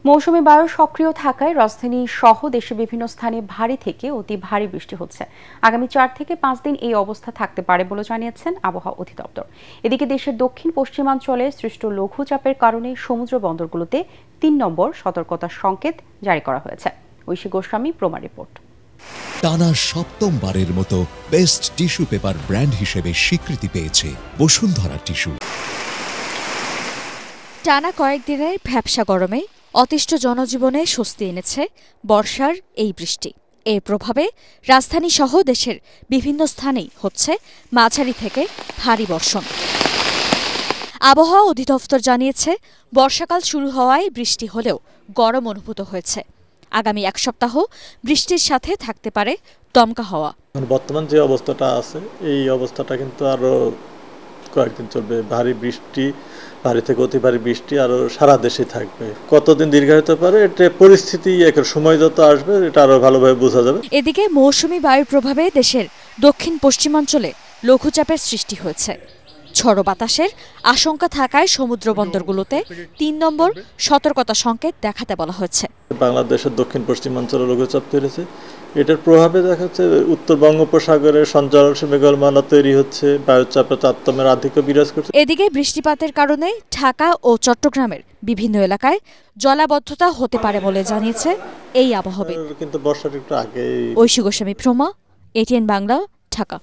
মৌসুমী বায়ু সক্রিয় থাকায় রাজধানী সহ দেশের বিভিন্ন স্থানে ভারী থেকে অতি ভারী বৃষ্টি হচ্ছে। আগামী 4 থেকে 5 দিন এই অবস্থা থাকতে পারে বলে জানিয়েছেন আবহাওয়া অধিদপ্তর। এদিকে দেশের দক্ষিণ পশ্চিমাঞ্চলে সৃষ্ট লঘুচাপের কারণে সমুদ্র বন্দরগুলোতে 3 নম্বর সতর্কতা সংকেত জারি করা হয়েছে। ঐশী গোস্বামী, প্রমা রিপোর্ট। টানা সপ্তমবারের মতো বেস্ট টিস্যু পেপার ব্র্যান্ড হিসেবে স্বীকৃতি পেয়েছে বসুন্ধরা টিস্যু। টানা কয়েকদিনের ভ্যাপসা গরমে অতিষ্ঠ জনজীবনে স্বস্তি এনেছে বর্ষার এই বৃষ্টি। এর প্রভাবে রাজধানী সহ দেশের বিভিন্ন স্থানেই হচ্ছে মাঝারি থেকে ভারী বর্ষণ। আবহাওয়া অধিদপ্তর জানিয়েছে, বর্ষাকাল শুরু হওয়ায় বৃষ্টি হলেও গরম অনুভূত হয়েছে। আগামী এক সপ্তাহ বৃষ্টির সাথে থাকতে পারে দমকা হাওয়া। বর্তমান যে অবস্থাটা আছে এই অবস্থাটা কিন্তু আরো কয়েকদিন চলবে। ভারী থেকে অতি ভারী বৃষ্টি আরো সারা দেশে থাকবে। কতদিন দীর্ঘ হতে পারে এটা পরিস্থিতি সময় যত আসবে এটা আরো ভালোভাবে বোঝা যাবে। এদিকে মৌসুমী বায়ুর প্রভাবে দেশের দক্ষিণ পশ্চিমাঞ্চলে লঘুচাপের সৃষ্টি হয়েছে। ঝড়ো বাতাসের আশঙ্কা থাকায় সমুদ্র বন্দরগুলোতে 3 নম্বর সতর্কতা সংকেত দেখাতে বলা হয়েছে। বাংলাদেশের দক্ষিণ পশ্চিমাঞ্চলে লঘুচাপ তৈরি হয়েছে। এটার প্রভাবে দেখা যাচ্ছে উত্তর বঙ্গোপসাগরের সঞ্চালনশীল মেঘমালা তৈরি হচ্ছে, বায়ুচাপের তারতম্যের আধিক্য বিরাজ করছে। এদিকে বৃষ্টিপাতের কারণে ঢাকা ও চট্টগ্রামের বিভিন্ন এলাকায় জলাবদ্ধতা হতে পারে বলে জানিয়েছে এই আবহাওয়াবিদ। কিন্তু বর্ষার একটু আগে। ঐশী গোস্বামী, প্রমা, এটিএন বাংলা, ঢাকা।